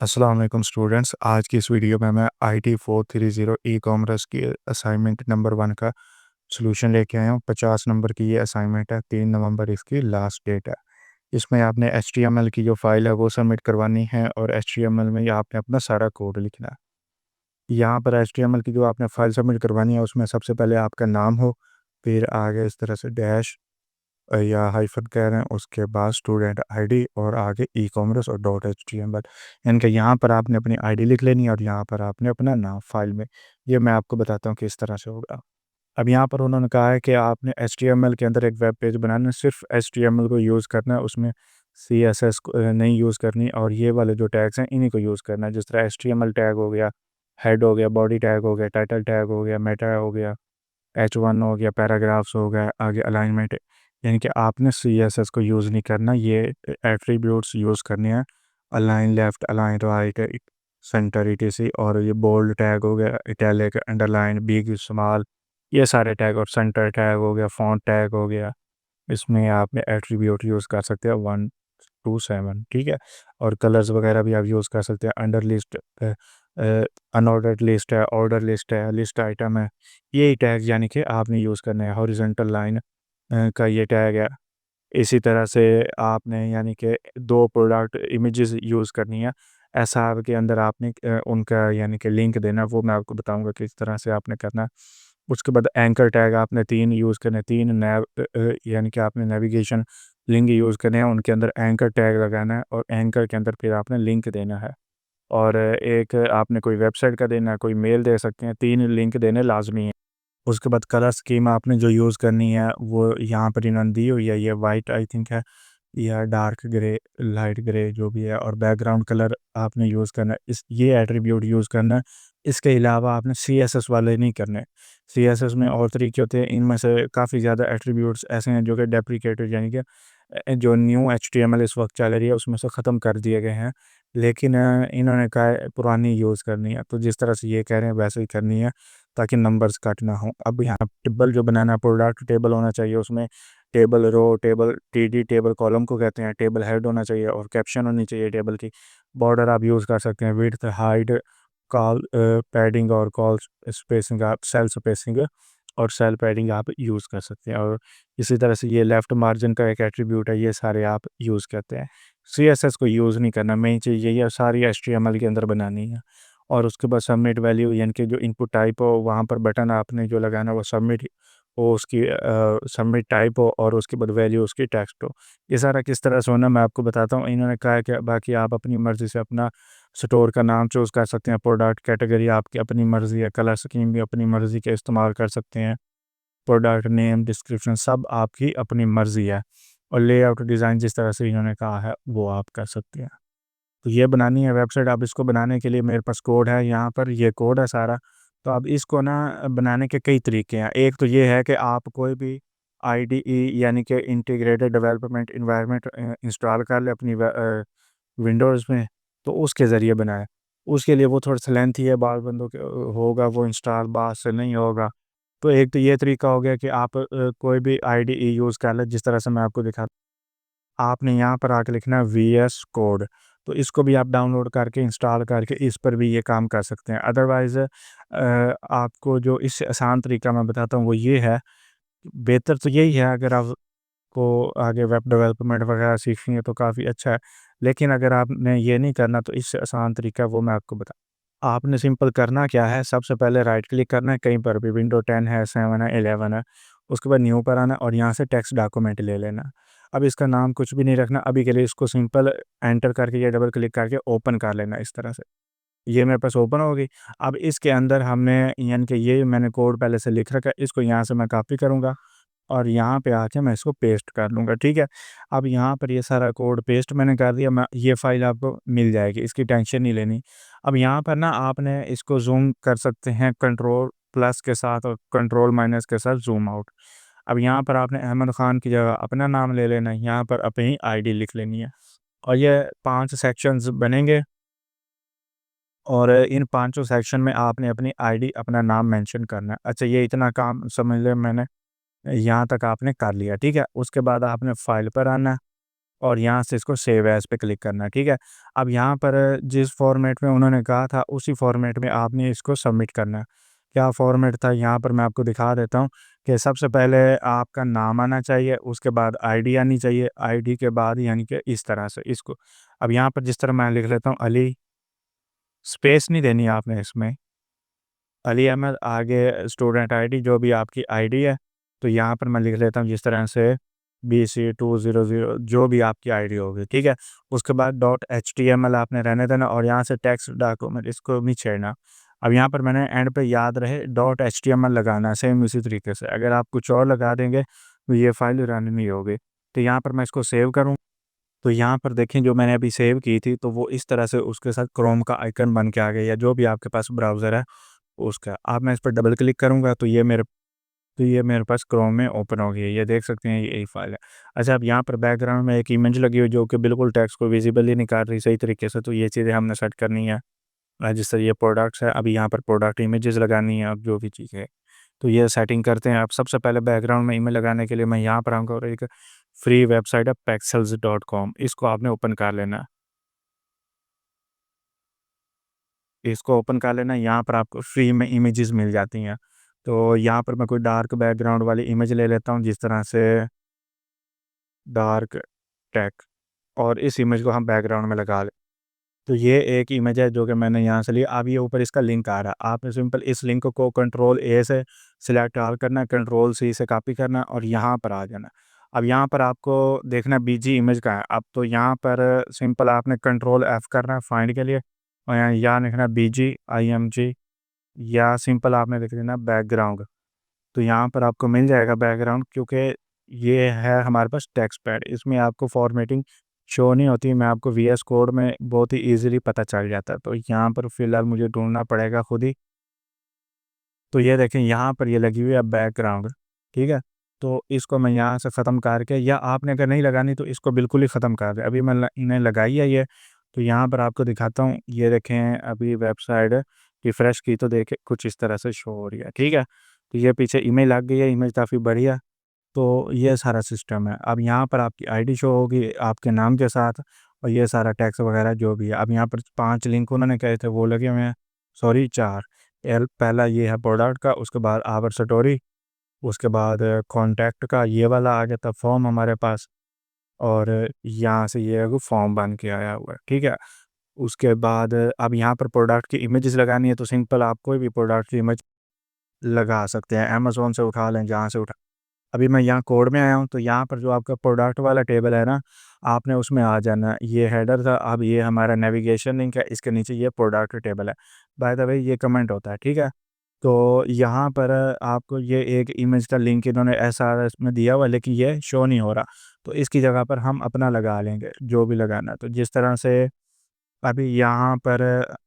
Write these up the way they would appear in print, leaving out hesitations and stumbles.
अस्सलाम वालेकुम स्टूडेंट्स। आज की इस वीडियो में मैं IT 430 ई कॉमर्स की असाइनमेंट नंबर 1 का सॉल्यूशन लेके आया हूँ। 50 नंबर की ये असाइनमेंट है। 3 नवंबर इसकी लास्ट डेट है। इसमें आपने HTML की जो फाइल है वो सबमिट करवानी है और HTML में ये आपने अपना सारा कोड लिखना है। यहाँ पर HTML की जो आपने फाइल सबमिट करवानी है उसमें सबसे पहले आपका नाम हो, फिर आगे इस तरह से डैश या हाइफ़न कह रहे हैं, उसके बाद स्टूडेंट आईडी और आगे ई कॉमर्स और डॉट HTML। यानी कि यहाँ पर आपने अपनी आईडी लिख लेनी है और यहाँ पर आपने अपना नाम फाइल में। ये मैं आपको बताता हूँ किस तरह से होगा। अब यहाँ पर उन्होंने कहा है कि आपने HTML के अंदर एक वेब पेज बनाना है, सिर्फ HTML को यूज़ करना है, उसमें CSS नहीं यूज़ करनी और ये वाले जो टैग्स हैं इन्हीं को यूज़ करना है। जिस तरह HTML टैग हो गया, हेड हो गया, बॉडी टैग हो गया, टाइटल टैग हो गया, मेटा हो गया, H1 हो गया, पैराग्राफ्स हो गया, आगे अलाइनमेंट। यानी कि आपने CSS को यूज़ नहीं करना, ये एट्रीब्यूट्स यूज़ करने हैं। Align left, align right, centre ETC और ये बोल्ड टैग हो गया, इटैलिक, अंडरलाइन, बिग, स्मॉल, ये सारे टैग और सेंटर टैग हो गया, फॉन्ट टैग हो गया। इसमें आप एट्रीब्यूट यूज़ कर सकते हैं 1 टू 7, ठीक है। और कलर्स वगैरह भी आप यूज़ कर सकते हैं। अंडर लिस्ट, अनऑर्डर्ड लिस्ट है, ऑर्डर लिस्ट है, लिस्ट आइटम है, यही टैग यानी कि आपने यूज़ करने हैं। हॉरिजॉन्टल लाइन का ये टैग है। इसी तरह से आपने यानी कि 2 प्रोडक्ट इमेजेस यूज़ करनी है। एसआर के अंदर आपने उनका यानी कि लिंक देना है, वो मैं आपको बताऊँगा किस तरह से आपने करना है। उसके बाद एंकर टैग आपने 3 यूज़ करने, 3 यानी कि आपने नेविगेशन लिंक यूज़ करने हैं, उनके अंदर एंकर टैग लगाना है और एंकर के अंदर फिर आपने लिंक देना है। और एक आपने कोई वेबसाइट का देना है, कोई मेल दे सकते हैं, 3 लिंक देने लाज़मी हैं। उसके बाद कलर स्कीम आपने जो यूज़ करनी है वो यहाँ पर इन्होंने दी हुई है, ये वाइट आई थिंक है या डार्क ग्रे, लाइट ग्रे जो भी है, और बैकग्राउंड कलर आपने यूज़ करना है। इस ये एट्रीब्यूट यूज़ करना है। इसके अलावा आपने CSS वाले नहीं करने। CSS में और तरीके होते हैं, इनमें से काफ़ी ज़्यादा एट्रीब्यूट्स ऐसे हैं जो कि डेप्रिकेटेड यानी कि जो न्यू HTML इस वक्त चल रही है उसमें से ख़त्म कर दिए गए हैं। लेकिन इन्होंने कहा है पुरानी यूज़ करनी है, तो जिस तरह से ये कह रहे हैं वैसे ही करनी है ताकि नंबर्स कट ना हो। अब यहाँ टेबल जो बनाना है, प्रोडक्ट टेबल होना चाहिए, उसमें table row, table TD, table column को कहते हैं, टेबल हेड होना चाहिए और कैप्शन होनी चाहिए टेबल की। बॉर्डर आप यूज़ कर सकते हैं, विड्थ, हाइट, कॉल पैडिंग और कॉल स्पेसिंग, आप सेल स्पेसिंग और सेल पैडिंग आप यूज़ कर सकते हैं। और इसी तरह से ये लेफ़्ट मार्जिन का एक एट्रीब्यूट है, ये सारे आप यूज़ करते हैं। CSS को यूज़ नहीं करना, मेन चीज़ यही है, सारी HTML के अंदर बनानी है। और उसके बाद सबमिट वैल्यू यानी कि जो इनपुट टाइप हो वहाँ पर बटन आपने जो लगाना है वो सबमिट हो, उसकी सबमिट टाइप हो और उसके बाद वैल्यू उसकी टेक्स्ट हो। ये सारा किस तरह से होना मैं आपको बताता हूँ। इन्होंने कहा है कि बाकी आप अपनी मर्ज़ी से अपना स्टोर का नाम चूज़ कर सकते हैं, प्रोडक्ट कैटेगरी आपकी अपनी मर्ज़ी है, कलर स्कीम भी अपनी मर्ज़ी के इस्तेमाल कर सकते हैं, प्रोडक्ट नेम, डिस्क्रिप्शन सब आपकी अपनी मर्ज़ी है। और लेआउट डिज़ाइन जिस तरह से इन्होंने कहा है वो आप कर सकते हैं। तो ये बनानी है वेबसाइट। अब इसको बनाने के लिए मेरे पास कोड है, यहाँ पर ये कोड है सारा। तो अब इसको ना बनाने के कई तरीके हैं। एक तो ये है कि आप कोई भी IDE यानी कि इंटीग्रेटेड डेवलपमेंट एनवायरनमेंट इंस्टॉल कर लें अपनी विंडोज़ में, तो उसके ज़रिए बनाएँ। उसके लिए वो थोड़ा-सा लेंथी है, बाद बंदों के होगा वो इंस्टॉल, बाद से नहीं होगा। तो एक तो ये तरीका हो गया कि आप कोई भी IDE यूज़ कर लें, जिस तरह से मैं आपको दिखा, आपने यहाँ पर आके लिखना है VS कोड। तो इसको भी आप डाउनलोड करके इंस्टॉल करके इस पर भी ये काम कर सकते हैं। अदरवाइज़ आपको जो इससे आसान तरीका मैं बताता हूँ वो ये है, बेहतर तो यही है अगर आपको आगे वेब डेवलपमेंट वगैरह सीखनी है तो काफ़ी अच्छा है। लेकिन अगर आपने ये नहीं करना तो इससे आसान तरीका वो मैं आपको बता, आपने सिंपल करना क्या है, सबसे पहले राइट क्लिक करना है कहीं पर भी, विंडो 10 है, 7 है, 11 है, उसके बाद न्यू पर आना और यहाँ से टेक्स्ट डॉक्यूमेंट ले लेना। अब इसका नाम कुछ भी नहीं रखना, अभी के लिए इसको सिंपल एंटर करके या डबल क्लिक करके ओपन कर लेना इस तरह से। ये मेरे पास ओपन हो गई। अब इसके अंदर हमने यानी कि ये मैंने कोड पहले से लिख रखा है, इसको यहाँ से मैं कॉपी करूँगा और यहाँ पे आके मैं इसको पेस्ट कर लूँगा, ठीक है। अब यहाँ पर ये सारा कोड पेस्ट मैंने कर दिया, मैं ये फ़ाइल आपको मिल जाएगी, इसकी टेंशन नहीं लेनी। अब यहाँ पर ना आपने इसको ज़ूम कर सकते हैं कंट्रोल प्लस के साथ और कंट्रोल माइनस के साथ ज़ूम आउट। अब यहाँ पर आपने अहमद ख़ान की जगह अपना नाम ले लेना है, यहाँ पर अपनी आईडी लिख लेनी है और ये 5 सेक्शंस बनेंगे और इन पाँचों सेक्शन में आपने अपनी आईडी, अपना नाम मेंशन करना है। अच्छा, ये इतना काम समझ लें मैंने यहाँ तक आपने कर लिया, ठीक है। उसके बाद आपने फ़ाइल पर आना है और यहाँ से इसको सेव एज़ पे क्लिक करना है, ठीक है। अब यहाँ पर जिस फ़ॉर्मेट में उन्होंने कहा था उसी फ़ॉर्मेट में आपने इसको सबमिट करना है। क्या फ़ॉर्मेट था यहाँ पर मैं आपको दिखा देता हूँ कि सबसे पहले आपका नाम आना चाहिए, उसके बाद आईडी आनी चाहिए, आईडी के बाद यानी कि इस तरह से इसको अब यहाँ पर जिस तरह मैं लिख लेता हूँ अली, स्पेस नहीं देनी आपने इसमें, अली अहमद आगे स्टूडेंट आईडी जो भी आपकी आईडी है, तो यहाँ पर मैं लिख लेता हूँ जिस तरह से BC200 जो भी आपकी आईडी होगी, ठीक है। उसके बाद .html आपने रहने देना और यहाँ से टेक्स्ट डॉक्यूमेंट इसको नहीं छेड़ना। अब यहाँ पर मैंने एंड पे याद रहे .html लगाना है सेम उसी तरीके से, अगर आप कुछ और लगा देंगे तो ये फाइल रन नहीं होगी। तो यहाँ पर मैं इसको सेव करूँ, तो यहाँ पर देखें जो मैंने अभी सेव की थी तो वो इस तरह से उसके साथ क्रोम का आइकन बन के आ गया, या जो भी आपके पास ब्राउज़र है उसका। अब मैं इस पर डबल क्लिक करूँगा तो ये मेरे पास क्रोम में ओपन हो गई है, ये देख सकते हैं यही फाइल है। अच्छा, अब यहाँ पर बैकग्राउंड में एक इमेज लगी हुई जो कि बिल्कुल टेक्स्ट को विजिबल ही नहीं कर रही सही तरीके से, तो ये चीज़ें हमने सेट करनी है। जिस तरह ये प्रोडक्ट्स है, अभी यहाँ पर प्रोडक्ट इमेजेस लगानी है, अब जो भी चीज़ है तो ये सेटिंग करते हैं। अब सबसे पहले बैकग्राउंड में इमेज लगाने के लिए मैं यहाँ पर आऊँगा और एक फ्री वेबसाइट है pexels.com, इसको आपने ओपन कर लेना है। इसको ओपन कर लेना है, यहाँ पर आपको फ्री में इमेजेस मिल जाती हैं। तो यहाँ पर मैं कोई डार्क बैकग्राउंड वाली इमेज ले लेता हूँ, जिस तरह से डार्क टेक, और इस इमेज को हम बैकग्राउंड में लगा लें। तो ये एक इमेज है जो कि मैंने यहाँ से लिया। अब ये ऊपर इसका लिंक आ रहा है, आपने सिंपल इस लिंक को कंट्रोल ए से सिलेक्ट ऑल करना है, कंट्रोल सी से कॉपी करना है और यहाँ पर आ जाना है। अब यहाँ पर आपको देखना है बीजी इमेज का है, अब तो यहाँ पर सिंपल आपने कंट्रोल एफ करना है फाइंड के लिए, और यहाँ लिखना है BGIMG, या सिंपल आपने लिख देना बैकग्राउंड। तो यहाँ पर आपको मिल जाएगा बैकग्राउंड, क्योंकि ये है हमारे पास टेक्स्ट पैड, इसमें आपको फॉर्मेटिंग शो नहीं होती, मैं आपको VS कोड में बहुत ही ईज़िली पता चल जाता है। तो यहाँ पर फ़िलहाल मुझे ढूँढना पड़ेगा खुद ही। तो ये देखें यहाँ पर ये लगी हुई है बैकग्राउंड, ठीक है। तो इसको मैं यहाँ से ख़त्म करके, या आपने अगर नहीं लगानी तो इसको बिल्कुल ही ख़त्म कर दें। अभी मैंने लगाई है ये, तो यहाँ पर आपको दिखाता हूँ। ये देखें अभी वेबसाइट रिफ़्रेश की तो देखें कुछ इस तरह से शो हो रही है, ठीक है। तो ये पीछे इमेज लग गई है, इमेज काफ़ी बढ़िया। तो ये सारा सिस्टम है। अब यहाँ पर आपकी आईडी शो होगी आपके नाम के साथ, और ये सारा टैक्स वगैरह जो भी है। अब यहाँ पर 5 लिंक उन्होंने कहे थे वो लगे हुए हैं, सॉरी 4। पहला ये है प्रोडक्ट का, उसके बाद आवर स्टोरी, उसके बाद कॉन्टैक्ट का ये वाला आ गया था फॉर्म हमारे पास, और यहाँ से ये है फॉर्म बन के आया हुआ है, ठीक है। उसके बाद अब यहाँ पर प्रोडक्ट की इमेजेस लगानी है, तो सिंपल आप कोई भी प्रोडक्ट की इमेज लगा सकते हैं, अमेज़न से उठा लें, जहाँ से उठा। अभी मैं यहाँ कोड में आया हूँ, तो यहाँ पर जो आपका प्रोडक्ट वाला टेबल है ना, आपने उसमें आ जाना। ये हेडर था, अब ये हमारा नेविगेशन लिंक है, इसके नीचे ये प्रोडक्ट टेबल है। बाय द वे ये कमेंट होता है, ठीक है। तो यहाँ पर आपको ये एक इमेज का लिंक इन्होंने SRS में दिया हुआ है, लेकिन ये शो नहीं हो रहा, तो इसकी जगह पर हम अपना लगा लेंगे जो भी लगाना है। तो जिस तरह से अभी यहाँ पर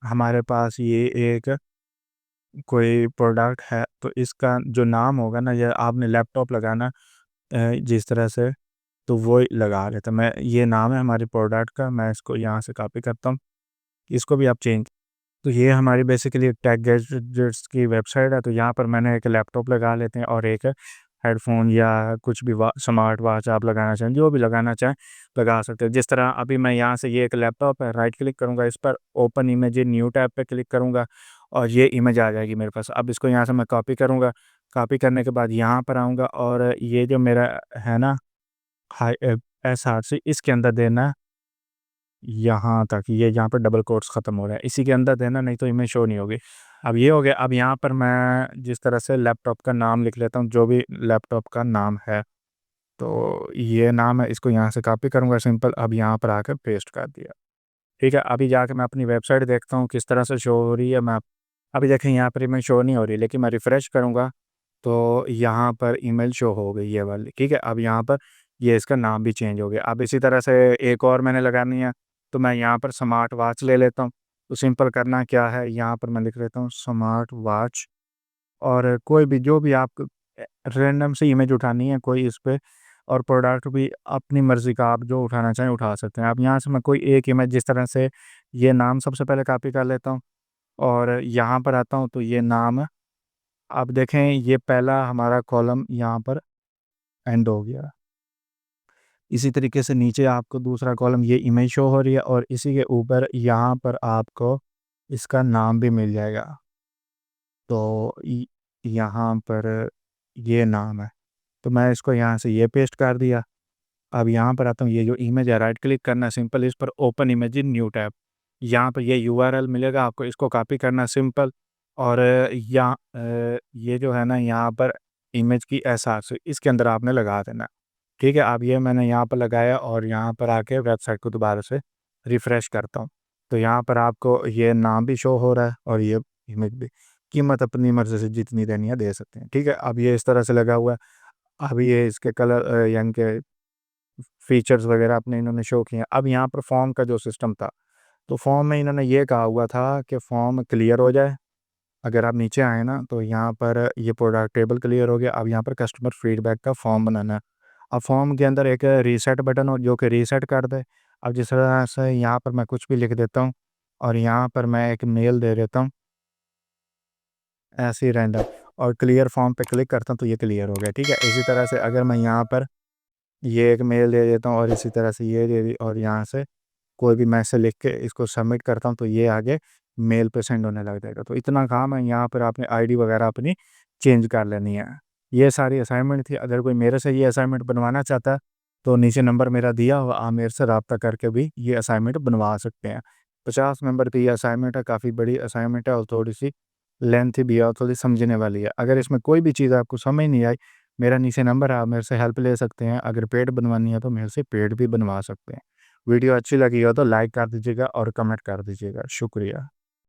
हमारे पास ये एक कोई प्रोडक्ट है, तो इसका जो नाम होगा ना, ये आपने लैपटॉप लगाना जिस तरह से, तो वो लगा रहे थे। मैं ये नाम है हमारे प्रोडक्ट का, मैं इसको यहाँ से कॉपी करता हूँ, इसको भी आप चेंज। तो ये हमारी बेसिकली टेक गैजेट्स की वेबसाइट है, तो यहाँ पर मैंने एक लैपटॉप लगा लेते हैं और एक हेडफोन या कुछ भी स्मार्ट वॉच आप लगाना चाहें, जो भी लगाना चाहें लगा सकते हैं। जिस तरह अभी मैं यहाँ से, ये एक लैपटॉप है, राइट क्लिक करूँगा इस पर, ओपन इमेज न्यू टैब पे क्लिक करूँगा और ये इमेज आ जाएगी मेरे पास। अब इसको यहाँ से मैं कॉपी करूँगा, कॉपी करने के बाद यहाँ पर आऊँगा और ये जो मेरा है ना हाई SRC, इसके अंदर देना यहाँ तक, ये यहाँ पर डबल कोट्स ख़त्म हो रहा है, इसी के अंदर देना, नहीं तो इमेज शो नहीं होगी। अब ये हो गया। अब यहाँ पर मैं जिस तरह से लैपटॉप का नाम लिख लेता हूँ, जो भी लैपटॉप का नाम है, तो ये नाम है, इसको यहाँ से कॉपी करूँगा सिंपल, अब यहाँ पर आकर पेस्ट कर दिया, ठीक है। अभी जाके मैं अपनी वेबसाइट देखता हूँ किस तरह से शो हो रही है। मैं अभी देखें यहाँ पर इमेज शो नहीं हो रही, लेकिन मैं रिफ़्रेश करूँगा तो यहाँ पर ईमेल शो हो गई ये वाली, ठीक है। अब यहाँ पर ये इसका नाम भी चेंज हो गया। अब इसी तरह से एक और मैंने लगानी है, तो मैं यहाँ पर स्मार्ट वॉच ले लेता हूँ। तो सिंपल करना क्या है, यहाँ पर मैं लिख लेता हूँ स्मार्ट वॉच, और कोई भी जो भी आप रैंडम से इमेज उठानी है कोई इस पे, और प्रोडक्ट भी अपनी मर्ज़ी का आप जो उठाना चाहें उठा सकते हैं। अब यहाँ से मैं कोई एक इमेज जिस तरह से, ये नाम सबसे पहले कॉपी कर लेता हूँ और यहाँ पर आता हूँ, तो ये नाम, अब देखें ये पहला हमारा कॉलम यहाँ पर एंड हो गया। इसी तरीके से नीचे आपको दूसरा कॉलम ये इमेज शो हो रही है और इसी के ऊपर यहाँ पर आपको इसका नाम भी मिल जाएगा। तो यहाँ पर ये नाम है, तो मैं इसको यहाँ से ये पेस्ट कर दिया। अब यहाँ पर आता हूँ, ये जो इमेज है राइट क्लिक करना सिंपल, इस पर open image in new tab. यहाँ पर ये यूआरएल मिलेगा आपको, इसको कॉपी करना सिंपल। और ये जो है ना यहाँ पर इमेज की एसआर इसके अंदर आपने लगा देना। ठीक है, अब ये मैंने यहाँ पर लगाया और यहाँ पर आके वेबसाइट को दोबारा से रिफ़्रेश करता हूँ। तो यहाँ पर आपको ये नाम भी शो हो रहा है और ये इमेज भी। कीमत अपनी मर्ज़ी से जितनी देनी है दे सकते हैं। ठीक है, अब ये इस तरह से लगा हुआ है। अब ये इसके कलर यानी कि फीचर्स वगैरह अपने इन्होंने शो किए हैं। अब यहाँ पर फॉर्म का जो सिस्टम था, तो फॉर्म में इन्होंने ये कहा हुआ था कि फॉर्म क्लियर हो जाए। अगर आप नीचे आए ना तो यहाँ पर ये प्रोडक्ट टेबल क्लियर हो गया। अब यहाँ पर कस्टमर फीडबैक का फॉर्म बनाना है। अब फॉर्म के अंदर एक रीसेट बटन हो जो कि रीसेट कर दे। अब जिस तरह से यहाँ पर मैं कुछ भी लिख देता हूँ और यहाँ पर मैं एक मेल दे देता हूँ ऐसे ही रैंडम, और क्लियर फॉर्म पे क्लिक करता हूँ तो ये क्लियर हो गया। ठीक है, इसी तरह से अगर मैं यहाँ पर ये एक मेल दे देता हूँ और इसी तरह से ये दे दी और यहाँ से कोई भी मैसेज लिख के इसको सबमिट करता हूँ तो ये आगे मेल पे सेंड होने लग जाएगा। तो इतना काम है, यहाँ पर आपने आईडी वगैरह अपनी चेंज कर लेनी है। ये सारी असाइनमेंट थी। अगर कोई मेरे से ये असाइनमेंट बनवाना चाहता है तो नीचे नंबर मेरा दिया हुआ, आप मेरे से रब्ता करके भी ये असाइनमेंट बनवा सकते हैं। 50 नंबर की ये असाइनमेंट है, काफ़ी बड़ी असाइनमेंट है और थोड़ी सी लेंथी भी है और थोड़ी समझने वाली है। अगर इसमें कोई भी चीज़ आपको समझ नहीं आई, मेरा नीचे नंबर है, आप मेरे से हेल्प ले सकते हैं। अगर पेड बनवानी है तो मेरे से पेड भी बनवा सकते हैं। वीडियो अच्छी लगी हो तो लाइक कर दीजिएगा और कमेंट कर दीजिएगा। शुक्रिया।